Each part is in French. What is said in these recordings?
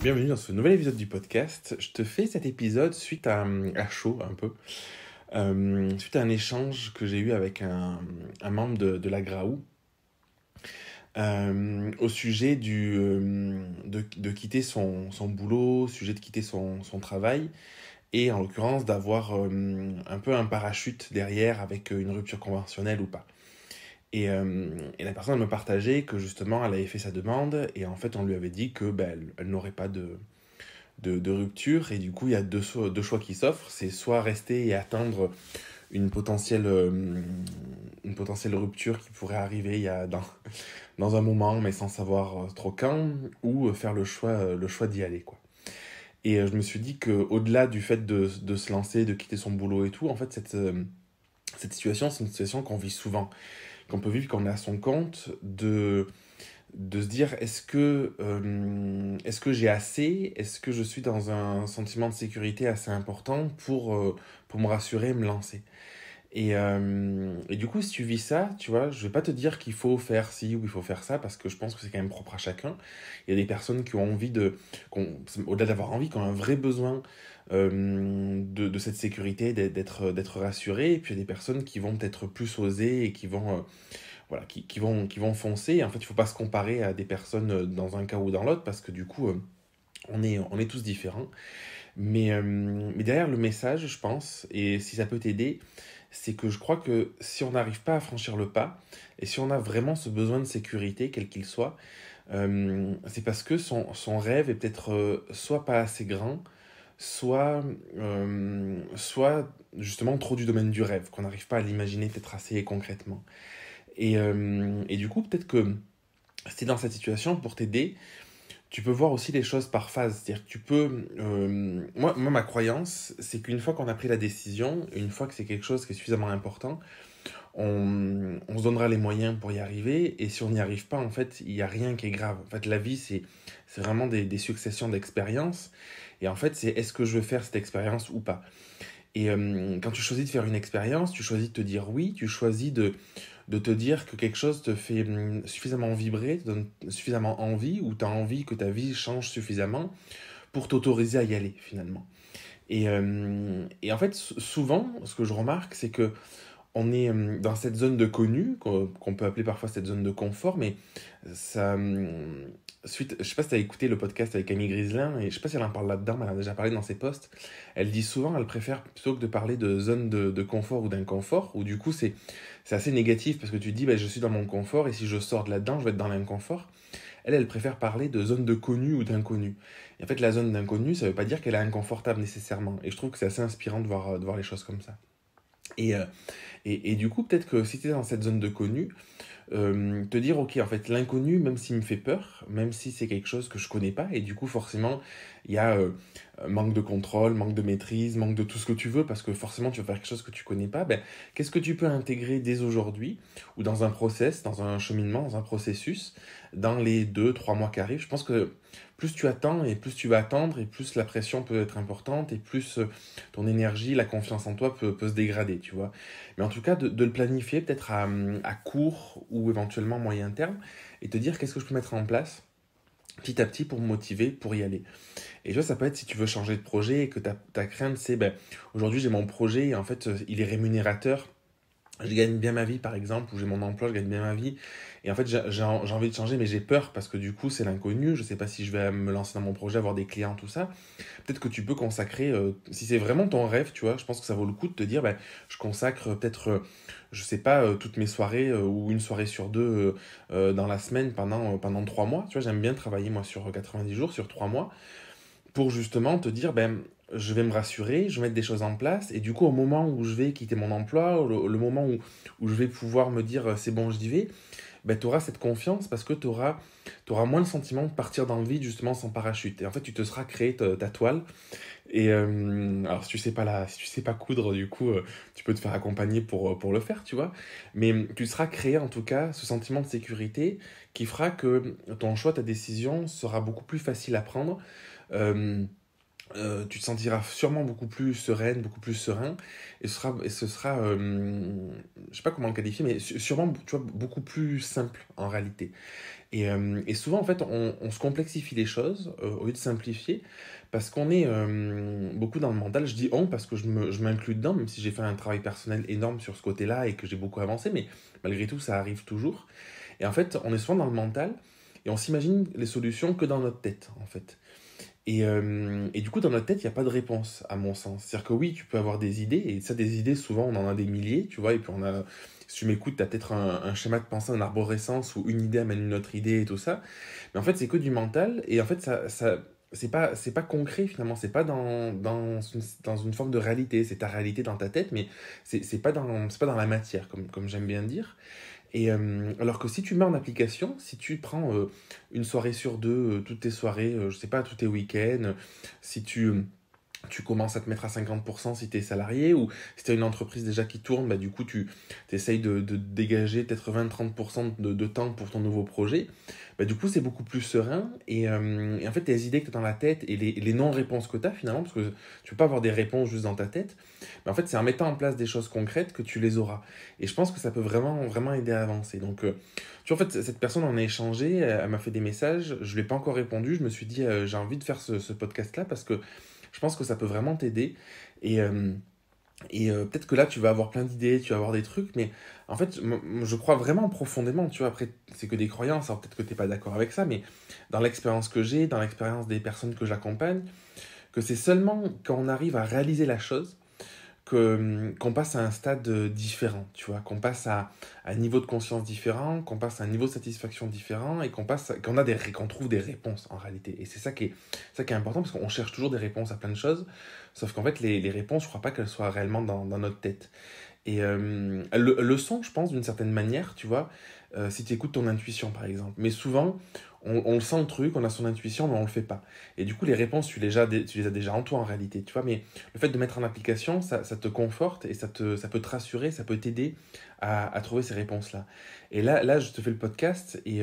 Bienvenue dans ce nouvel épisode du podcast. Je te fais cet épisode suite à chaud un peu, suite à un échange que j'ai eu avec un membre de la Graou au sujet de quitter son boulot, au sujet de quitter son travail et en l'occurrence d'avoir un peu un parachute derrière avec une rupture conventionnelle ou pas. Et la personne elle me partageait que justement elle avait fait sa demande et en fait on lui avait dit que elle n'aurait pas de rupture et du coup il y a deux choix qui s'offrent, c'est soit rester et attendre une potentielle rupture qui pourrait arriver dans un moment mais sans savoir trop quand, ou faire le choix d'y aller quoi. Et je me suis dit que au-delà du fait de se lancer, de quitter son boulot et tout, en fait cette situation c'est une situation qu'on vit souvent, qu'on peut vivre quand on est à son compte, de se dire est-ce que j'ai assez, est-ce que je suis dans un sentiment de sécurité assez important pour me rassurer et me lancer. Et du coup, si tu vis ça, tu vois, je vais pas te dire qu'il faut faire ci ou il faut faire ça, parce que je pense que c'est quand même propre à chacun. Il y a des personnes qui ont envie au-delà d'avoir envie, qui ont un vrai besoin de cette sécurité, d'être rassurées, et puis il y a des personnes qui vont peut-être plus oser et voilà, qui vont foncer. Et en fait, il ne faut pas se comparer à des personnes dans un cas ou dans l'autre, parce que du coup, on est tous différents. Mais derrière le message, je pense, et si ça peut t'aider, c'est que je crois que si on n'arrive pas à franchir le pas, et si on a vraiment ce besoin de sécurité, quel qu'il soit, c'est parce que son rêve est peut-être soit pas assez grand, soit justement trop du domaine du rêve, qu'on n'arrive pas à l'imaginer peut-être assez concrètement. Et du coup, peut-être que si tu es dans cette situation, pour t'aider, tu peux voir aussi les choses par phase. C'est-à-dire que tu peux... moi, ma croyance, c'est qu'une fois qu'on a pris la décision, une fois que c'est quelque chose qui est suffisamment important, on se donnera les moyens pour y arriver. Et si on n'y arrive pas, en fait, il n'y a rien qui est grave. En fait, la vie, c'est vraiment des successions d'expériences. Et en fait, c'est est-ce que je veux faire cette expérience ou pas. Et quand tu choisis de faire une expérience, tu choisis de te dire oui, tu choisis de te dire que quelque chose te fait suffisamment vibrer, te donne suffisamment envie, ou tu as envie que ta vie change suffisamment pour t'autoriser à y aller finalement. Et en fait, souvent, ce que je remarque, c'est que on est dans cette zone de connu, qu'on peut appeler parfois cette zone de confort, mais ça, je sais pas si tu as écouté le podcast avec Camille Griselin, et je sais pas si elle en parle là-dedans, mais elle en a déjà parlé dans ses posts. Elle dit souvent, elle préfère, plutôt que de parler de zone de confort ou d'inconfort, où du coup c'est assez négatif, parce que tu te dis, je suis dans mon confort, et si je sors de là-dedans, je vais être dans l'inconfort. Elle préfère parler de zone de connu ou d'inconnu. Et en fait, la zone d'inconnu, ça veut pas dire qu'elle est inconfortable nécessairement. Et je trouve que c'est assez inspirant de voir les choses comme ça. Et, euh, et du coup, peut-être que si tu es dans cette zone de connu, te dire, ok, en fait, l'inconnu, même s'il me fait peur, même si c'est quelque chose que je connais pas, et du coup, forcément, il y a manque de contrôle, manque de maîtrise, manque de tout ce que tu veux, parce que forcément, tu vas faire quelque chose que tu connais pas, qu'est-ce que tu peux intégrer dès aujourd'hui, ou dans un process, dans un cheminement, dans un processus, dans les 2, 3 mois qui arrivent. Je pense que plus tu attends, et plus tu vas attendre, et plus la pression peut être importante, et plus ton énergie, la confiance en toi peut se dégrader, tu vois. Mais en tout cas, de le planifier peut-être à court ou éventuellement moyen terme, et te dire qu'est-ce que je peux mettre en place petit à petit pour me motiver, pour y aller. Et tu vois, ça peut être si tu veux changer de projet et que ta crainte c'est, aujourd'hui j'ai mon projet et en fait il est rémunérateur, je gagne bien ma vie par exemple, ou j'ai mon emploi, je gagne bien ma vie, et en fait j'ai envie de changer, mais j'ai peur parce que du coup c'est l'inconnu, je sais pas si je vais me lancer dans mon projet, avoir des clients, tout ça. Peut-être que tu peux consacrer, si c'est vraiment ton rêve, tu vois, je pense que ça vaut le coup de te dire, je consacre peut-être, je sais pas, toutes mes soirées, ou une soirée sur deux dans la semaine pendant 3 mois, tu vois, j'aime bien travailler moi sur 90 jours, sur 3 mois, pour justement te dire, je vais me rassurer, je vais mettre des choses en place, et du coup, au moment où je vais quitter mon emploi, le moment où je vais pouvoir me dire, c'est bon, j'y vais, tu auras cette confiance parce que tu auras moins le sentiment de partir dans le vide, justement, sans parachute. Et en fait, tu te seras créé ta toile. Et alors, si tu sais pas coudre, du coup, tu peux te faire accompagner pour le faire, tu vois. Mais tu seras créé, en tout cas, ce sentiment de sécurité qui fera que ton choix, ta décision sera beaucoup plus facile à prendre. Euh, tu te sentiras sûrement beaucoup plus sereine, beaucoup plus serein, et ce sera je sais pas comment le qualifier, mais sûrement, tu vois, beaucoup plus simple en réalité. Et souvent, en fait, on se complexifie les choses au lieu de simplifier, parce qu'on est beaucoup dans le mental. Je dis on parce que je m'inclus dedans, même si j'ai fait un travail personnel énorme sur ce côté-là et que j'ai beaucoup avancé, mais malgré tout, ça arrive toujours. Et en fait, on est souvent dans le mental et on s'imagine les solutions que dans notre tête, en fait. Et du coup, dans notre tête, il n'y a pas de réponse, à mon sens. C'est-à-dire que oui, tu peux avoir des idées, et ça, des idées, souvent, on en a des milliers, tu vois, et puis si tu m'écoutes, tu as peut-être un schéma de pensée en arborescence où une idée amène une autre idée et tout ça. Mais en fait, c'est que du mental, et en fait, c'est pas concret finalement, c'est pas dans une forme de réalité, c'est ta réalité dans ta tête, mais c'est pas dans la matière, comme j'aime bien dire. Alors que si tu mets en application, si tu prends une soirée sur deux, toutes tes soirées, je sais pas, tous tes week-ends, si tu commences à te mettre à 50% si tu es salarié, ou si tu as une entreprise déjà qui tourne, bah, du coup tu essayes de dégager peut-être 20-30% de temps pour ton nouveau projet. Bah, du coup c'est beaucoup plus serein, et en fait tes idées que tu as dans la tête et les non-réponses que tu as finalement, parce que tu peux pas avoir des réponses juste dans ta tête, mais en fait c'est en mettant en place des choses concrètes que tu les auras. Et je pense que ça peut vraiment, vraiment aider à avancer. Donc tu vois, en fait, cette personne, on a échangé, elle m'a fait des messages, je lui ai pas encore répondu, je me suis dit, j'ai envie de faire ce podcast-là parce que je pense que ça peut vraiment t'aider. Et, euh, et peut-être que là, tu vas avoir plein d'idées, tu vas avoir des trucs, mais en fait, je crois vraiment profondément, tu vois, après, c'est que des croyances, alors peut-être que tu n'es pas d'accord avec ça, mais dans l'expérience que j'ai, dans l'expérience des personnes que j'accompagne, que c'est seulement quand on arrive à réaliser la chose qu'on passe à un stade différent, tu vois, qu'on passe à un niveau de conscience différent, qu'on passe à un niveau de satisfaction différent et qu'on trouve des réponses en réalité. Et c'est ça qui est important parce qu'on cherche toujours des réponses à plein de choses, sauf qu'en fait, les réponses, je crois pas qu'elles soient réellement dans notre tête. Et le son, je pense, d'une certaine manière, tu vois, si tu écoutes ton intuition, par exemple. Mais souvent, on le sent le truc, on a son intuition, mais on le fait pas. Et du coup, les réponses, tu les as déjà en toi, en réalité, tu vois. Mais le fait de mettre en application, ça te conforte et ça peut te rassurer, ça peut t'aider à trouver ces réponses-là. Et là, je te fais le podcast et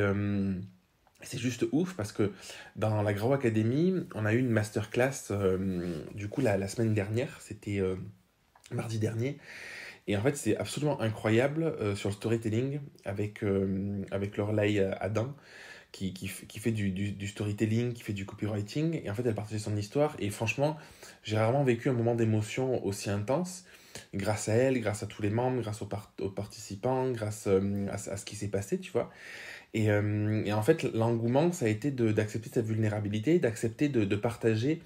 c'est juste ouf parce que dans la Grow Academy, on a eu une masterclass, du coup, la semaine dernière, c'était mardi dernier. Et en fait, c'est absolument incroyable sur le storytelling avec Lorelai Adam qui fait du storytelling, qui fait du copywriting. Et en fait, elle partageait son histoire. Et franchement, j'ai rarement vécu un moment d'émotion aussi intense grâce à elle, grâce à tous les membres, grâce aux participants, grâce à ce qui s'est passé, tu vois. Et en fait, l'engouement, ça a été d'accepter cette vulnérabilité, d'accepter de partager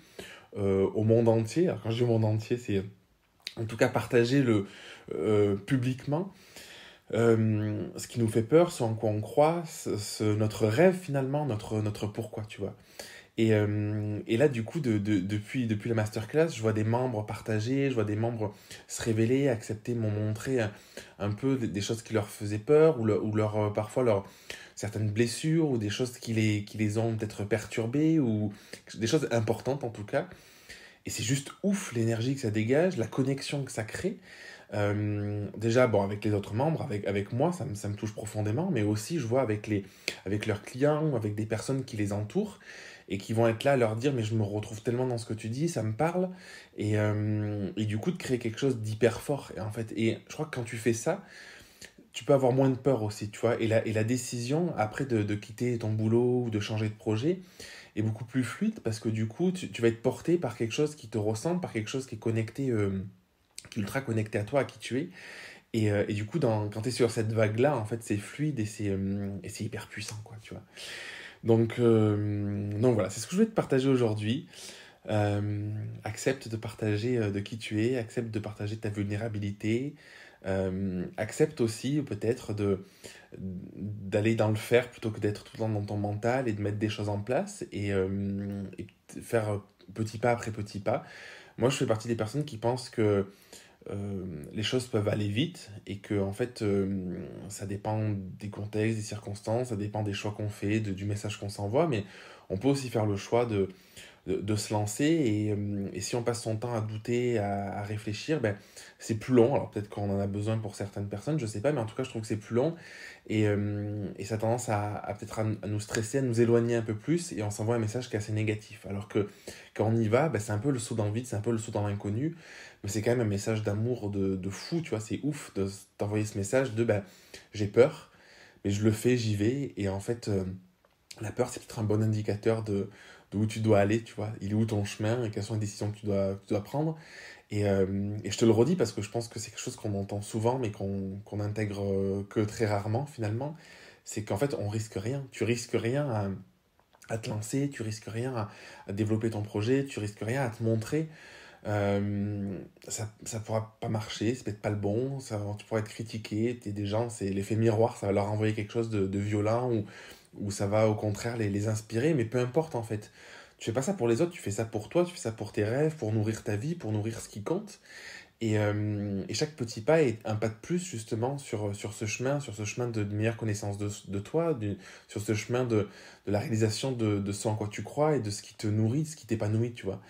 au monde entier. Alors quand je dis au monde entier, c'est en tout cas partager publiquement ce qui nous fait peur, ce en quoi on croit, notre rêve finalement, notre pourquoi, tu vois. Et là, du coup, depuis la masterclass, je vois des membres partager, je vois des membres se révéler, accepter, m'ont montré un peu des choses qui leur faisaient peur, parfois certaines blessures, ou des choses qui les ont peut-être perturbées, ou des choses importantes en tout cas. Et c'est juste ouf l'énergie que ça dégage, la connexion que ça crée. Déjà, bon, avec les autres membres, avec moi, ça me touche profondément, mais aussi je vois avec leurs clients, avec des personnes qui les entourent et qui vont être là à leur dire, mais je me retrouve tellement dans ce que tu dis, ça me parle, et du coup de créer quelque chose d'hyper fort. Et en fait, et je crois que quand tu fais ça, tu peux avoir moins de peur aussi, tu vois, et la décision après de quitter ton boulot ou de changer de projet est beaucoup plus fluide parce que du coup, tu vas être porté par quelque chose qui te ressemble, par quelque chose qui est connecté, qui est ultra connecté à toi, à qui tu es. Et du coup, quand tu es sur cette vague-là, en fait, c'est fluide et c'est hyper puissant, quoi, tu vois. Donc voilà, c'est ce que je voulais te partager aujourd'hui. Accepte de partager de qui tu es, accepte de partager ta vulnérabilité, accepte aussi peut-être d'aller dans le faire plutôt que d'être tout le temps dans ton mental et de mettre des choses en place et faire petit pas après petit pas. Moi, je fais partie des personnes qui pensent que les choses peuvent aller vite et que en fait ça dépend des contextes, des circonstances, ça dépend des choix qu'on fait, du message qu'on s'envoie, mais on peut aussi faire le choix de se lancer. Et si on passe son temps à douter, à réfléchir, ben, c'est plus long. Alors peut-être qu'on en a besoin pour certaines personnes, je sais pas, mais en tout cas, je trouve que c'est plus long. Et ça a tendance à peut-être à nous stresser, à nous éloigner un peu plus, et on s'envoie un message qui est assez négatif. Alors que quand on y va, ben, c'est un peu le saut dans le vide, c'est un peu le saut dans l'inconnu, mais c'est quand même un message d'amour de fou, tu vois, c'est ouf d'envoyer ce message de ben, j'ai peur, mais je le fais, j'y vais, et en fait, la peur, c'est peut-être un bon indicateur de où tu dois aller, tu vois, il est où ton chemin, et quelles sont les décisions que tu dois prendre. Et je te le redis parce que je pense que c'est quelque chose qu'on entend souvent, mais qu'on intègre que très rarement finalement. C'est qu'en fait, on risque rien. Tu risques rien à te lancer, tu risques rien à développer ton projet, tu risques rien à te montrer. Ça pourra pas marcher, c'est peut-être pas le bon, tu pourras être critiqué. Des gens, c'est l'effet miroir, ça va leur envoyer quelque chose de violent ou ça va au contraire les inspirer, mais peu importe en fait. Tu fais pas ça pour les autres, tu fais ça pour toi, tu fais ça pour tes rêves, pour nourrir ta vie, pour nourrir ce qui compte. Et chaque petit pas est un pas de plus justement sur ce chemin de meilleure connaissance de toi, sur ce chemin de la réalisation de ce en quoi tu crois et de ce qui te nourrit, de ce qui t'épanouit, tu vois.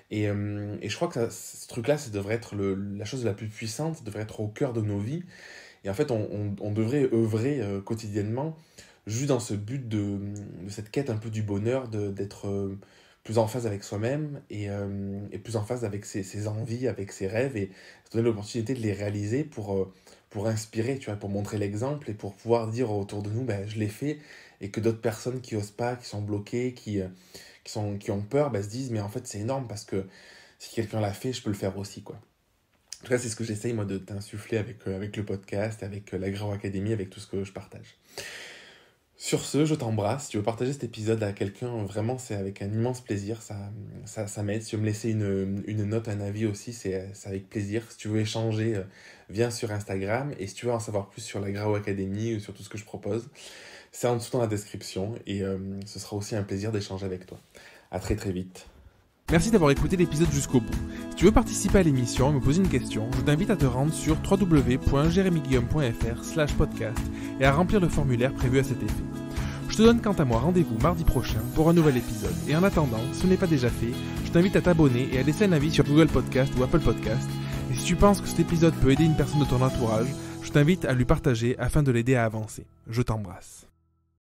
Et je crois que ce truc-là, ça devrait être la chose la plus puissante, ça devrait être au cœur de nos vies. Et en fait, on devrait œuvrer quotidiennement juste dans ce but de cette quête un peu du bonheur, d'être plus en phase avec soi-même et plus en phase avec ses envies, avec ses rêves et se donner l'opportunité de les réaliser pour inspirer, tu vois, pour montrer l'exemple et pour pouvoir dire autour de nous, ben, je l'ai fait et que d'autres personnes qui osent pas, qui sont bloquées, qui ont peur, ben, se disent, mais en fait, c'est énorme parce que si quelqu'un l'a fait, je peux le faire aussi, quoi. En tout cas, c'est ce que j'essaye, moi, de t'insuffler avec le podcast, avec la Grau Academy, avec tout ce que je partage. Sur ce, je t'embrasse. Si tu veux partager cet épisode à quelqu'un, vraiment, c'est avec un immense plaisir. Ça m'aide. Si tu veux me laisser une note, un avis aussi, c'est avec plaisir. Si tu veux échanger, viens sur Instagram. Et si tu veux en savoir plus sur la Grau Academy ou sur tout ce que je propose, c'est en dessous dans la description. Et ce sera aussi un plaisir d'échanger avec toi. À très très vite. Merci d'avoir écouté l'épisode jusqu'au bout. Si tu veux participer à l'émission et me poser une question, je t'invite à te rendre sur www.jeremyguillaume.fr/podcast et à remplir le formulaire prévu à cet effet. Je te donne quant à moi rendez-vous mardi prochain pour un nouvel épisode. Et en attendant, si ce n'est pas déjà fait, je t'invite à t'abonner et à laisser un avis sur Google Podcast ou Apple Podcast. Et si tu penses que cet épisode peut aider une personne de ton entourage, je t'invite à lui partager afin de l'aider à avancer. Je t'embrasse.